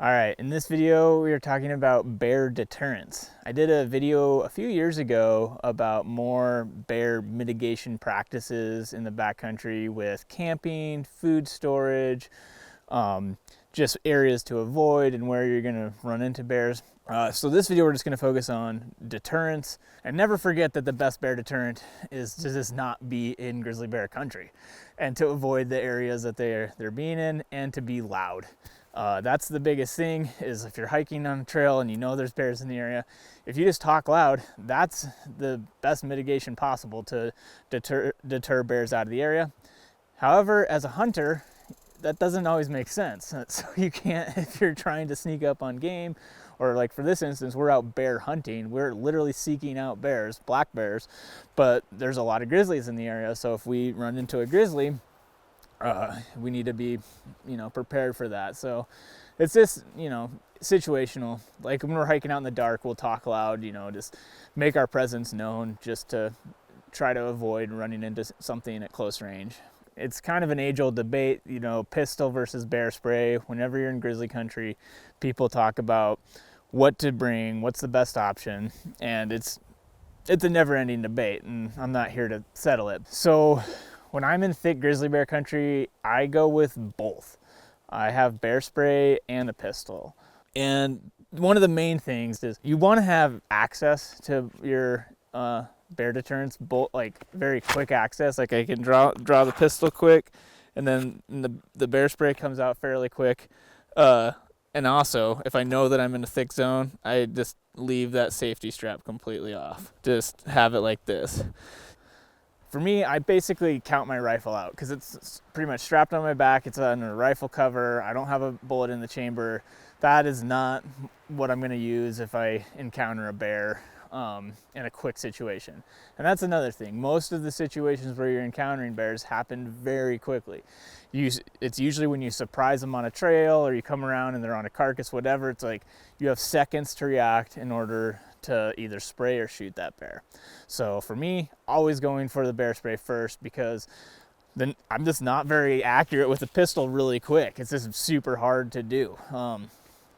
All right, in this video we are talking about bear deterrence. I did a video a few years ago about more bear mitigation practices in the backcountry with camping, food storage, just areas to avoid and where you're gonna run into bears. So this video we're just gonna focus on deterrence, and never forget that the best bear deterrent is to just not be in grizzly bear country and to avoid the areas that they're being in and to be loud. That's the biggest thing, is if you're hiking on a trail and you know there's bears in the area, if you just talk loud, that's the best mitigation possible to deter bears out of the area. However, as a hunter, that doesn't always make sense. So you can't, if you're trying to sneak up on game, or like for this instance, we're out bear hunting, we're literally seeking out bears, black bears, but there's a lot of grizzlies in the area. So if we run into a grizzly, we need to be, prepared for that. So it's just, situational. Like when we're hiking out in the dark, we'll talk loud, just make our presence known, just to try to avoid running into something at close range. It's kind of an age-old debate, pistol versus bear spray. Whenever you're in grizzly country, people talk about what to bring, what's the best option, and it's a never-ending debate, and I'm not here to settle it. So when I'm in thick grizzly bear country, I go with both. I have bear spray and a pistol. And one of the main things is you want to have access to your bear deterrents, both like very quick access. Like I can draw the pistol quick, and then the bear spray comes out fairly quick. And also, if I know that I'm in a thick zone, I just leave that safety strap completely off. Just have it like this. For me, I basically count my rifle out because it's pretty much strapped on my back. It's on a rifle cover. I don't have a bullet in the chamber. That is not what I'm going to use if I encounter a bear in a quick situation. And that's another thing. Most of the situations where you're encountering bears happen very quickly. It's usually when you surprise them on a trail, or you come around and they're on a carcass, whatever. It's like you have seconds to react in order to either spray or shoot that bear. So for me, always going for the bear spray first, because then I'm just not very accurate with the pistol really quick. It's just super hard to do.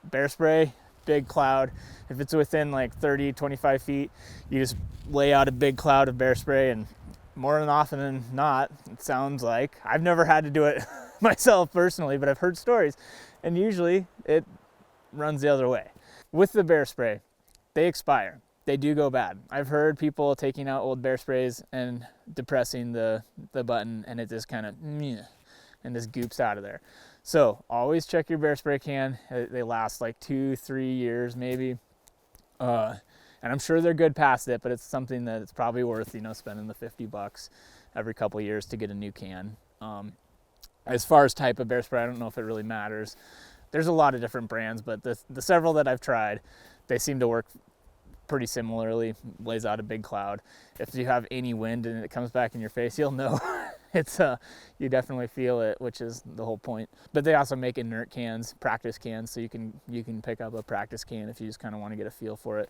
Bear spray, big cloud. If it's within like 30, 25 feet, you just lay out a big cloud of bear spray, and more than often than not, it sounds like, I've never had to do it myself personally, but I've heard stories, and usually it runs the other way. With the bear spray, they expire. They do go bad. I've heard people taking out old bear sprays and depressing the button, and it just kind of and just goops out of there. So always check your bear spray can. They last like 2-3 years maybe. And I'm sure they're good past it, but it's something that it's probably worth, spending the $50 every couple of years to get a new can. As far as type of bear spray, I don't know if it really matters. There's a lot of different brands, but the several that I've tried, they seem to work pretty similarly. Lays out a big cloud. If you have any wind and it comes back in your face, you'll know. You definitely feel it, which is the whole point. But they also make inert cans, practice cans, so you can pick up a practice can if you just kind of want to get a feel for it.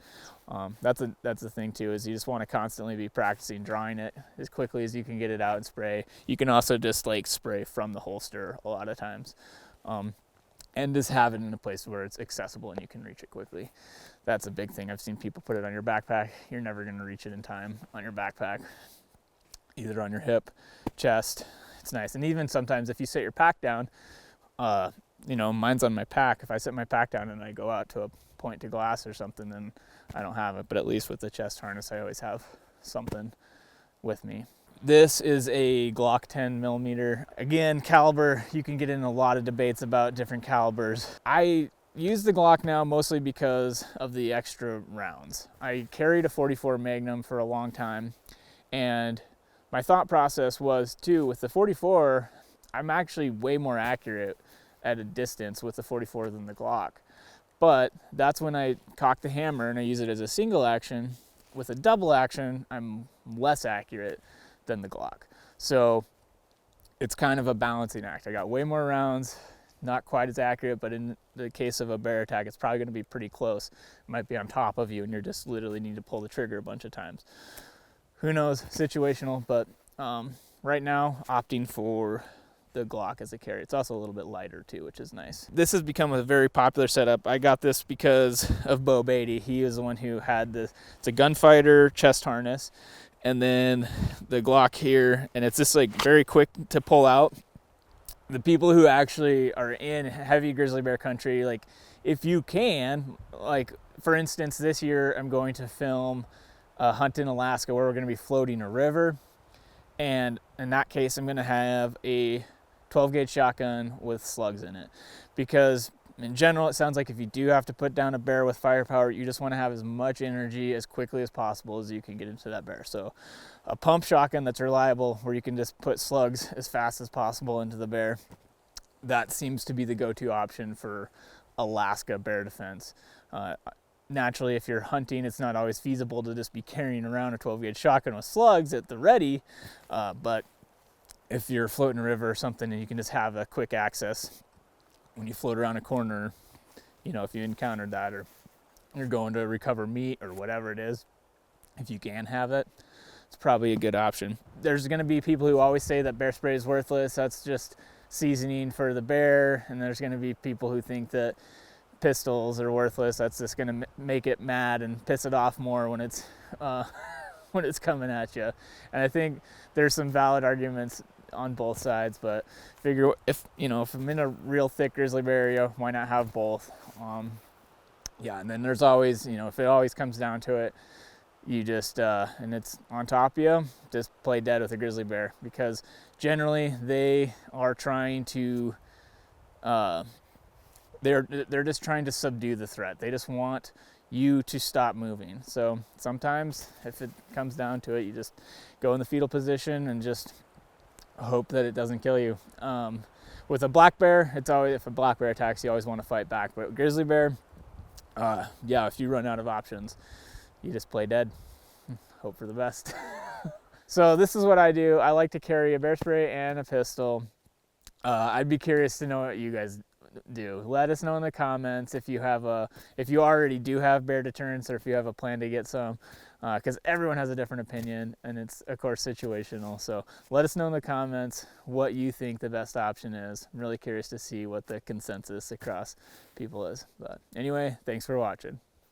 That's the thing too, is you just want to constantly be practicing drawing it as quickly as you can get it out and spray. You can also just like spray from the holster a lot of times. And just have it in a place where it's accessible and you can reach it quickly. That's a big thing. I've seen people put it on your backpack. You're never going to reach it in time on your backpack. Either on your hip, chest. It's nice. And even sometimes if you set your pack down, mine's on my pack. If I set my pack down and I go out to a point to glass or something, then I don't have it. But at least with the chest harness, I always have something with me. This is a Glock 10mm. Again, caliber, you can get in a lot of debates about different calibers. I use the Glock now mostly because of the extra rounds. I carried a 44 Magnum for a long time, and my thought process was too, with the 44, I'm actually way more accurate at a distance with the 44 than the Glock. But that's when I cock the hammer and I use it as a single action. With a double action, I'm less accurate than the Glock. So it's kind of a balancing act. I got way more rounds, not quite as accurate, but in the case of a bear attack, it's probably going to be pretty close. It might be on top of you and you're just literally need to pull the trigger a bunch of times. Who knows, situational, but right now opting for the Glock as a carry. It's also a little bit lighter too, which is nice. This has become a very popular setup. I got this because of Bo Beatty. He was the one who had this. It's a Gunfighter chest harness, and then the Glock here, and it's just like very quick to pull out. The people who actually are in heavy grizzly bear country, like if you can, like for instance, this year I'm going to film a hunt in Alaska where we're going to be floating a river, and in that case I'm going to have a 12 gauge shotgun with slugs in it, because in general it sounds like if you do have to put down a bear with firepower, you just want to have as much energy as quickly as possible as you can get into that bear. So a pump shotgun that's reliable, where you can just put slugs as fast as possible into the bear, that seems to be the go-to option for Alaska bear defense. Naturally, if you're hunting, it's not always feasible to just be carrying around a 12 gauge shotgun with slugs at the ready, but if you're floating a river or something and you can just have a quick access when you float around a corner, you know, if you encountered that, or you're going to recover meat or whatever it is, if you can have it, it's probably a good option. There's going to be people who always say that bear spray is worthless, that's just seasoning for the bear, and there's going to be people who think that pistols are worthless, that's just going to make it mad and piss it off more when it's when it's coming at you. And I think there's some valid arguments on both sides, but figure if I'm in a real thick grizzly bear area, why not have both? Yeah, and then there's always, if it always comes down to it, you just and it's on top of you, just play dead with a grizzly bear, because generally they are trying to they're just trying to subdue the threat. They just want you to stop moving. So sometimes if it comes down to it, you just go in the fetal position and just hope that it doesn't kill you. With a black bear, it's always, if a black bear attacks, you always want to fight back. But grizzly bear, yeah, if you run out of options, you just play dead, hope for the best. So this is what I do. I like to carry a bear spray and a pistol. I'd be curious to know what you guys do. Let us know in the comments if you already do have bear deterrents, or if you have a plan to get some, because everyone has a different opinion, and it's of course situational. So let us know in the comments what you think the best option is. I'm really curious to see what the consensus across people is. But anyway, thanks for watching.